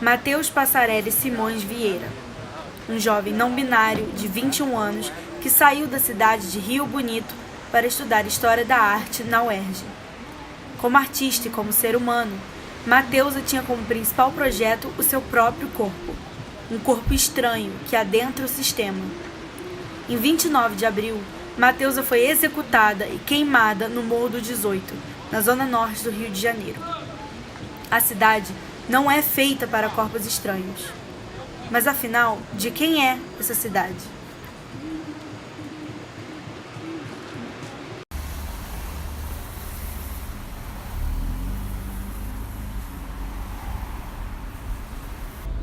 Matheus Passarelli Simões Vieira, um jovem não binário de 21 anos que saiu da cidade de Rio Bonito para estudar História da Arte na UERJ. Como artista e como ser humano, Matheusa tinha como principal projeto o seu próprio corpo, um corpo estranho que adentra o sistema. Em 29 de abril, Matheusa foi executada e queimada no Morro do 18, na zona norte do Rio de Janeiro. A cidade não é feita para corpos estranhos. Mas afinal, de quem é essa cidade?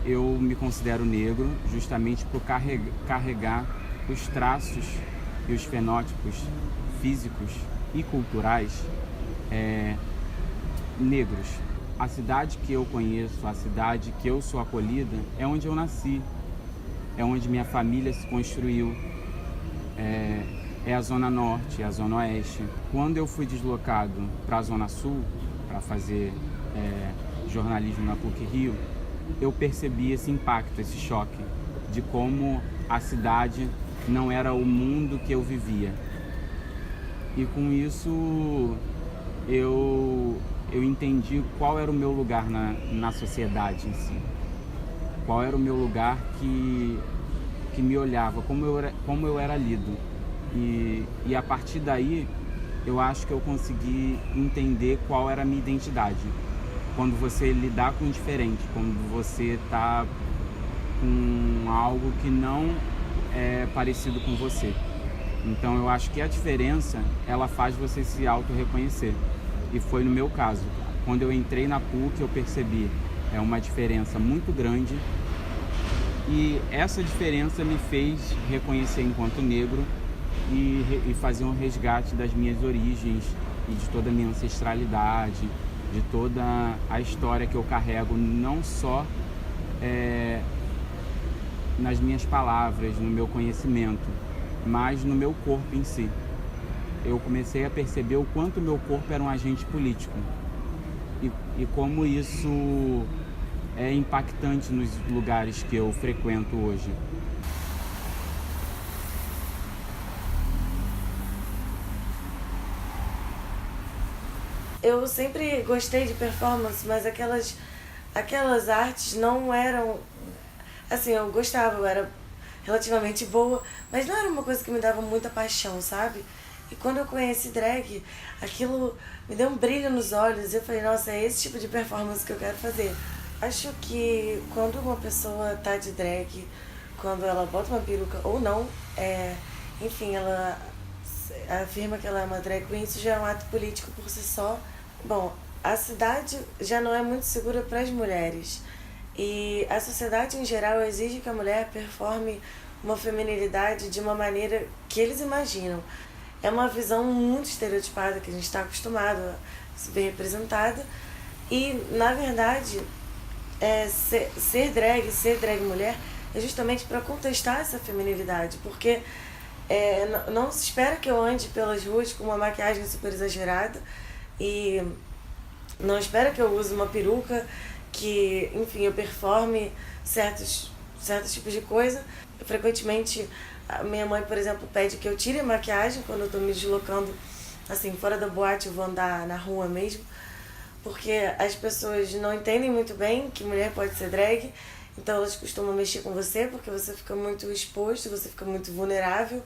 Eu me considero negro justamente por carregar os traços e os fenótipos físicos e culturais negros. A cidade que eu conheço, a cidade que eu sou acolhida, é onde eu nasci, é onde minha família se construiu, é a Zona Norte, é a Zona Oeste. Quando eu fui deslocado para a Zona Sul, para fazer jornalismo na PUC-Rio, eu percebi esse impacto, esse choque, de como a cidade não era o mundo que eu vivia. E com isso eu entendi qual era o meu lugar na sociedade em si. Qual era o meu lugar que me olhava, como eu era lido. E a partir daí, eu acho que eu consegui entender qual era a minha identidade. Quando você lidar com o diferente, quando você está com algo que não é parecido com você. Então eu acho que a diferença, ela faz você se auto-reconhecer. E foi no meu caso. Quando eu entrei na PUC, eu percebi uma diferença muito grande. E essa diferença me fez reconhecer enquanto negro e fazer um resgate das minhas origens e de toda a minha ancestralidade, de toda a história que eu carrego, não só nas minhas palavras, no meu conhecimento, mas no meu corpo em si. Eu comecei a perceber o quanto meu corpo era um agente político e como isso é impactante nos lugares que eu frequento hoje. Eu sempre gostei de performance, mas aquelas artes não eram... Assim, eu gostava, eu era relativamente boa, mas não era uma coisa que me dava muita paixão, sabe? E quando eu conheci drag, aquilo me deu um brilho nos olhos e eu falei, nossa, é esse tipo de performance que eu quero fazer. Acho que quando uma pessoa tá de drag, quando ela bota uma peruca ou não, enfim, ela afirma que ela é uma drag queen, isso já é um ato político por si só. Bom, a cidade já não é muito segura para as mulheres e a sociedade em geral exige que a mulher performe uma feminilidade de uma maneira que eles imaginam. É uma visão muito estereotipada que a gente está acostumado a se ver representada e, na verdade, ser drag mulher é justamente para contestar essa feminilidade, porque não se espera que eu ande pelas ruas com uma maquiagem super exagerada e não espera que eu use uma peruca, que, enfim, eu performe certos tipos de coisa. Frequentemente, a minha mãe, por exemplo, pede que eu tire a maquiagem quando eu estou me deslocando, assim, fora da boate, eu vou andar na rua mesmo, porque as pessoas não entendem muito bem que mulher pode ser drag, então elas costumam mexer com você porque você fica muito exposto, você fica muito vulnerável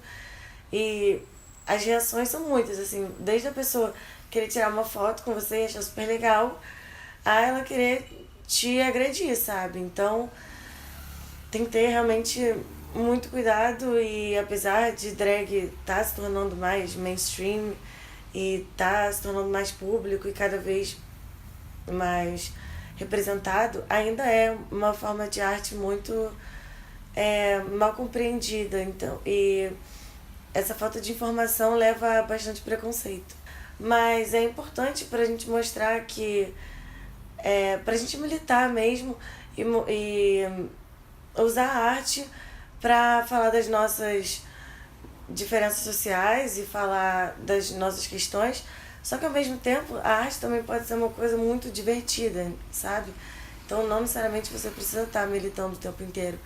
e as reações são muitas, assim, desde a pessoa querer tirar uma foto com você e achar super legal, a ela querer te agredir, sabe? Então tem que ter realmente muito cuidado e apesar de drag tá se tornando mais mainstream e tá se tornando mais público e cada vez mais representado, ainda é uma forma de arte muito mal compreendida, então, e essa falta de informação leva a bastante preconceito. Mas é importante pra gente mostrar que pra gente militar mesmo e usar a arte para falar das nossas diferenças sociais e falar das nossas questões, Só que ao mesmo tempo, a arte também pode ser uma coisa muito divertida, sabe? Então não necessariamente você precisa estar militando o tempo inteiro.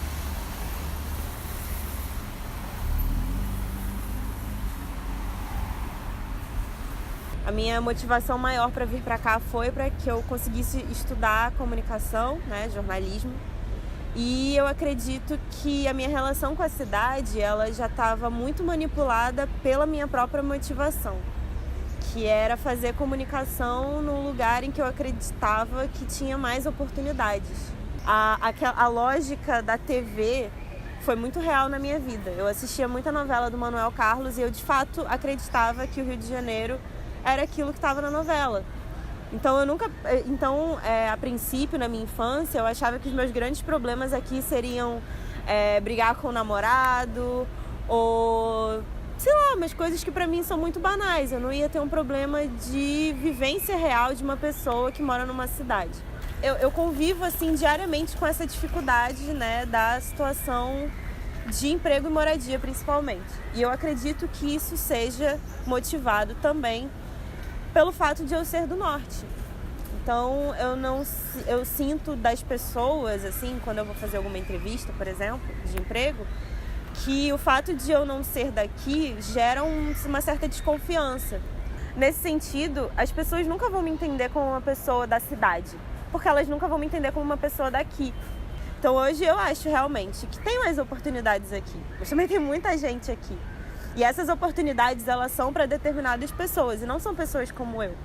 A minha motivação maior para vir para cá foi para que eu conseguisse estudar comunicação, né, jornalismo. E eu acredito que a minha relação com a cidade, ela já estava muito manipulada pela minha própria motivação, que era fazer comunicação num lugar em que eu acreditava que tinha mais oportunidades. A lógica da TV foi muito real na minha vida. Eu assistia muita novela do Manuel Carlos e eu, de fato, acreditava que o Rio de Janeiro era aquilo que estava na novela. Então, a princípio, na minha infância, eu achava que os meus grandes problemas aqui seriam brigar com o namorado ou, sei lá, umas coisas que pra mim são muito banais. Eu não ia ter um problema de vivência real de uma pessoa que mora numa cidade. Eu convivo, assim, diariamente com essa dificuldade, né, da situação de emprego e moradia, principalmente. E eu acredito que isso seja motivado também pelo fato de eu ser do norte. Então, eu sinto das pessoas, assim, quando eu vou fazer alguma entrevista, por exemplo, de emprego, que o fato de eu não ser daqui gera uma certa desconfiança. Nesse sentido, as pessoas nunca vão me entender como uma pessoa da cidade, porque elas nunca vão me entender como uma pessoa daqui. Então, hoje eu acho realmente que tem mais oportunidades aqui, mas também tem muita gente aqui. E essas oportunidades, elas são para determinadas pessoas e não são pessoas como eu.